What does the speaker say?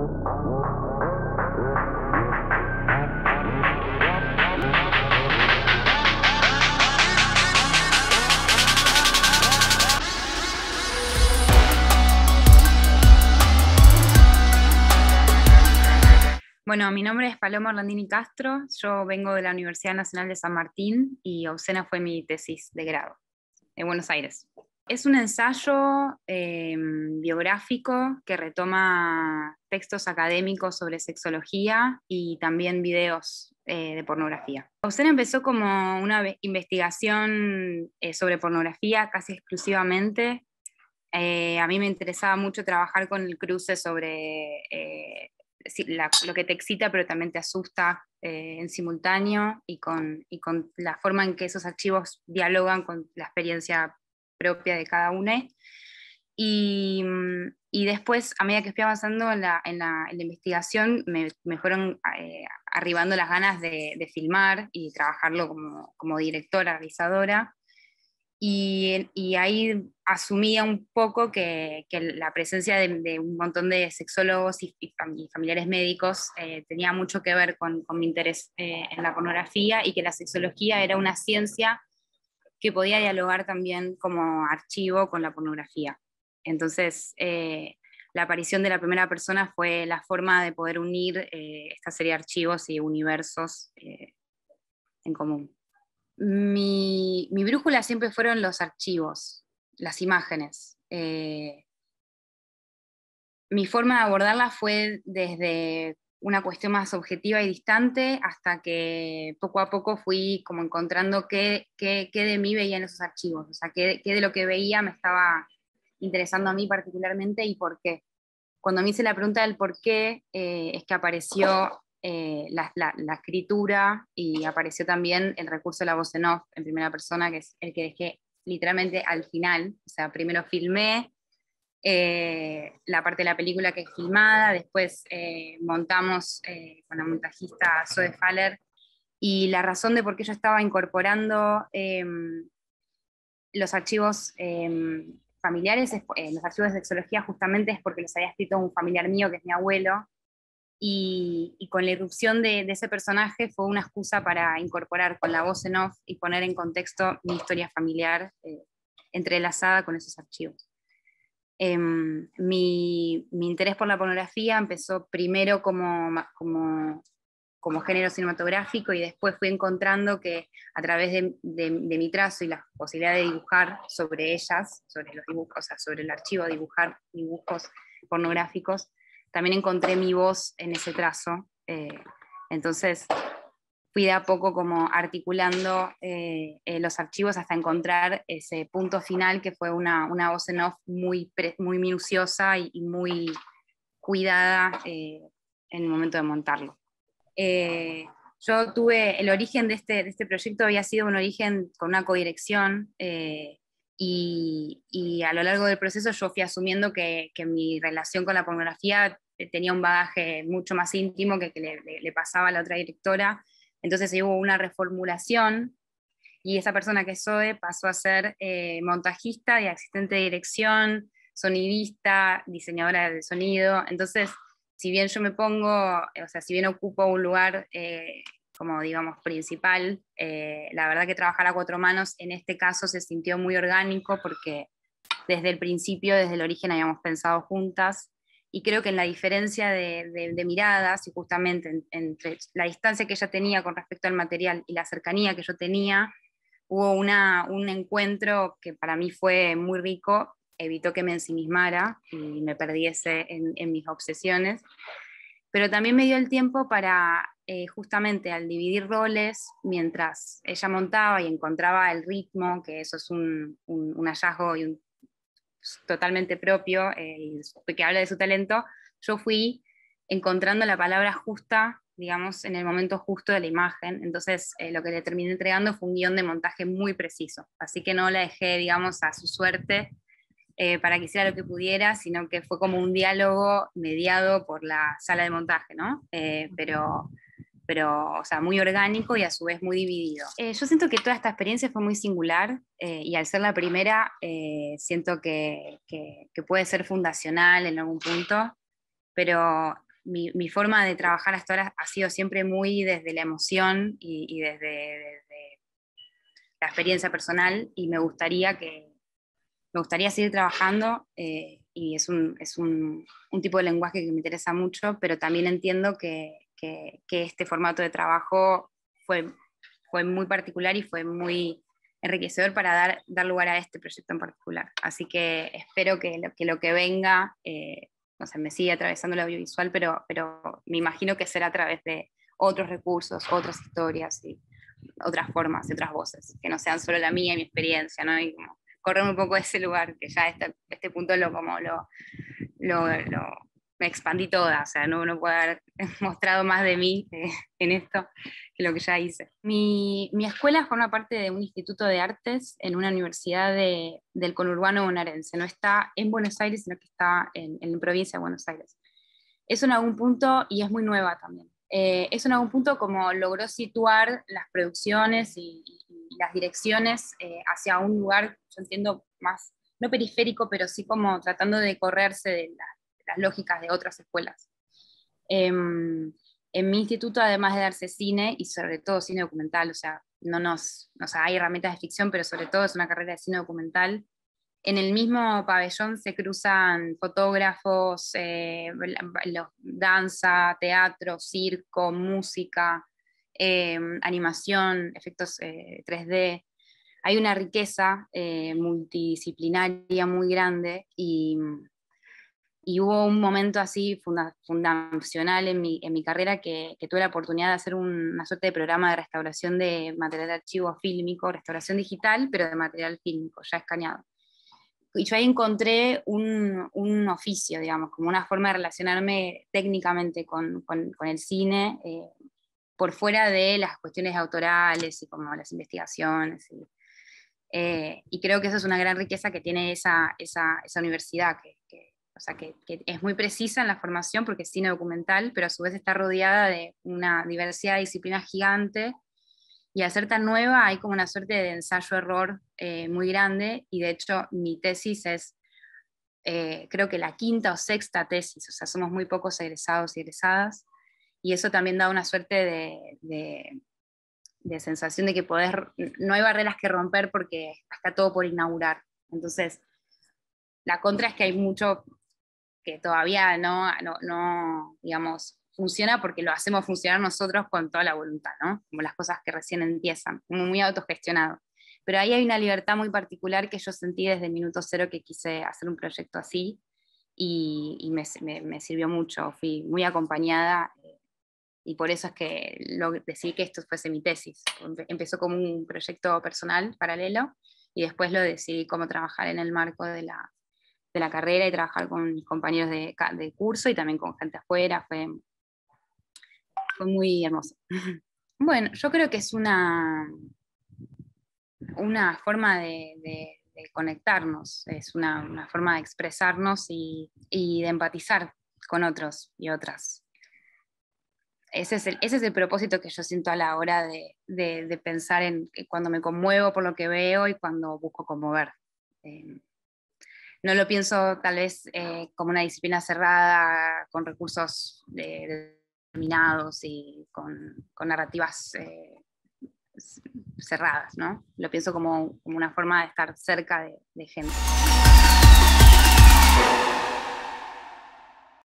Bueno, mi nombre es Paloma Orlandini Castro, yo vengo de la Universidad Nacional de San Martín y Obscena fue mi tesis de grado en Buenos Aires. Es un ensayo biográfico que retoma textos académicos sobre sexología y también videos de pornografía. Obscena empezó como una investigación sobre pornografía casi exclusivamente. A mí me interesaba mucho trabajar con el cruce sobre lo que te excita pero también te asusta en simultáneo y con la forma en que esos archivos dialogan con la experiencia propia de cada uno. Y después, a medida que fui avanzando en la investigación, me fueron arribando las ganas de filmar y trabajarlo como directora, realizadora. Y ahí asumía un poco que la presencia de un montón de sexólogos y familiares médicos tenía mucho que ver con mi interés en la pornografía, y que la sexología era una ciencia que podía dialogar también como archivo con la pornografía. Entonces, la aparición de la primera persona fue la forma de poder unir esta serie de archivos y universos en común. Mi brújula siempre fueron los archivos, las imágenes. Mi forma de abordarla fue desde una cuestión más objetiva y distante, hasta que poco a poco fui como encontrando qué de mí veía en esos archivos, o sea, qué de lo que veía me estaba interesando a mí particularmente y por qué. Cuando me hice la pregunta del por qué, es que apareció la escritura, y apareció también el recurso de la voz en off en primera persona, que es el que dejé literalmente al final. O sea, primero filmé la parte de la película que es filmada, después montamos con la montajista Zoe Faller, y la razón de por qué yo estaba incorporando los archivos familiares, los archivos de sexología, justamente es porque los había escrito un familiar mío, que es mi abuelo, y con la irrupción de ese personaje fue una excusa para incorporar con la voz en off y poner en contexto mi historia familiar entrelazada con esos archivos. Mi interés por la pornografía empezó primero como género cinematográfico, y después fui encontrando que a través de mi trazo y la posibilidad de dibujar sobre ellas, sobre los dibujos, o sea, sobre el archivo, dibujar dibujos pornográficos, también encontré mi voz en ese trazo. Entonces fui de a poco como articulando los archivos hasta encontrar ese punto final, que fue una voz en off muy minuciosa y muy cuidada en el momento de montarlo. Yo tuve el origen de este proyecto, había sido un origen con una codirección, y a lo largo del proceso yo fui asumiendo que mi relación con la pornografía tenía un bagaje mucho más íntimo que le pasaba a la otra directora. Entonces hubo una reformulación, y esa persona, que es Zoe, pasó a ser montajista y asistente de dirección, sonidista, diseñadora de sonido. Entonces, si bien yo me pongo, o sea, si bien ocupo un lugar como digamos principal, la verdad que trabajar a cuatro manos en este caso se sintió muy orgánico, porque desde el principio, desde el origen, habíamos pensado juntas. Y creo que en la diferencia de miradas, y justamente entre la distancia que ella tenía con respecto al material y la cercanía que yo tenía, hubo un encuentro que para mí fue muy rico, evitó que me ensimismara y me perdiese en mis obsesiones, pero también me dio el tiempo para, justamente al dividir roles, mientras ella montaba y encontraba el ritmo, que eso es un hallazgo totalmente propio, y que habla de su talento, yo fui encontrando la palabra justa, digamos, en el momento justo de la imagen. Entonces, lo que le terminé entregando fue un guión de montaje muy preciso, así que no la dejé, digamos, a su suerte para que hiciera lo que pudiera, sino que fue como un diálogo mediado por la sala de montaje, ¿no? Pero, o sea, muy orgánico y a su vez muy dividido. Yo siento que toda esta experiencia fue muy singular, y al ser la primera, siento que puede ser fundacional en algún punto, pero mi forma de trabajar hasta ahora ha sido siempre muy desde la emoción y desde la experiencia personal, y me gustaría seguir trabajando, y es un tipo de lenguaje que me interesa mucho, pero también entiendo que este formato de trabajo fue muy particular y fue muy enriquecedor para dar lugar a este proyecto en particular. Así que espero que lo que venga, no sé, me sigue atravesando el audiovisual, pero me imagino que será a través de otros recursos, otras historias y otras formas y otras voces, que no sean solo la mía y mi experiencia, ¿no? Y como correr un poco de ese lugar, que ya a este punto me expandí toda, o sea, no puedo haber mostrado más de mí en esto que lo que ya hice. Mi escuela forma parte de un instituto de artes en una universidad del conurbano bonaerense, no está en Buenos Aires, sino que está en la provincia de Buenos Aires. Eso en algún punto, y es muy nueva también, eso en algún punto como logró situar las producciones y las direcciones hacia un lugar, yo entiendo, más, no periférico, pero sí como tratando de correrse de las lógicas de otras escuelas. En mi instituto, además de darse cine, y sobre todo cine documental, o sea, hay herramientas de ficción, pero sobre todo es una carrera de cine documental. En el mismo pabellón se cruzan fotógrafos, danza, teatro, circo, música, animación, efectos 3D. Hay una riqueza multidisciplinaria muy grande, y hubo un momento así fundacional en mi carrera que tuve la oportunidad de hacer una suerte de programa de restauración de material de archivo fílmico, restauración digital, pero de material fílmico, ya escaneado. Y yo ahí encontré un oficio, digamos, como una forma de relacionarme técnicamente con el cine, por fuera de las cuestiones autorales y como las investigaciones. Y creo que eso es una gran riqueza que tiene esa universidad, o sea, que es muy precisa en la formación porque es cine documental, pero a su vez está rodeada de una diversidad de disciplinas gigante, y al ser tan nueva hay como una suerte de ensayo-error muy grande, y de hecho mi tesis es, creo que la quinta o sexta tesis, o sea, somos muy pocos egresados y egresadas, y eso también da una suerte de sensación de que no hay barreras que romper porque está todo por inaugurar. Entonces, la contra es que hay mucho que todavía no digamos, funciona porque lo hacemos funcionar nosotros con toda la voluntad, ¿no? Como las cosas que recién empiezan, como muy autogestionado. Pero ahí hay una libertad muy particular que yo sentí desde el minuto cero que quise hacer un proyecto así, y me sirvió mucho, fui muy acompañada, y por eso es que decidí que esto fuese mi tesis. Empezó como un proyecto personal paralelo, y después lo decidí cómo trabajar en el marco de la carrera y trabajar con mis compañeros de curso y también con gente afuera. Fue muy hermoso. Bueno, yo creo que es una forma de conectarnos, es una forma de expresarnos y de empatizar con otros y otras. Ese es el propósito que yo siento a la hora de pensar en cuando me conmuevo por lo que veo y cuando busco conmover. No lo pienso tal vez como una disciplina cerrada, con recursos determinados y con narrativas cerradas, ¿no? Lo pienso como una forma de estar cerca de gente.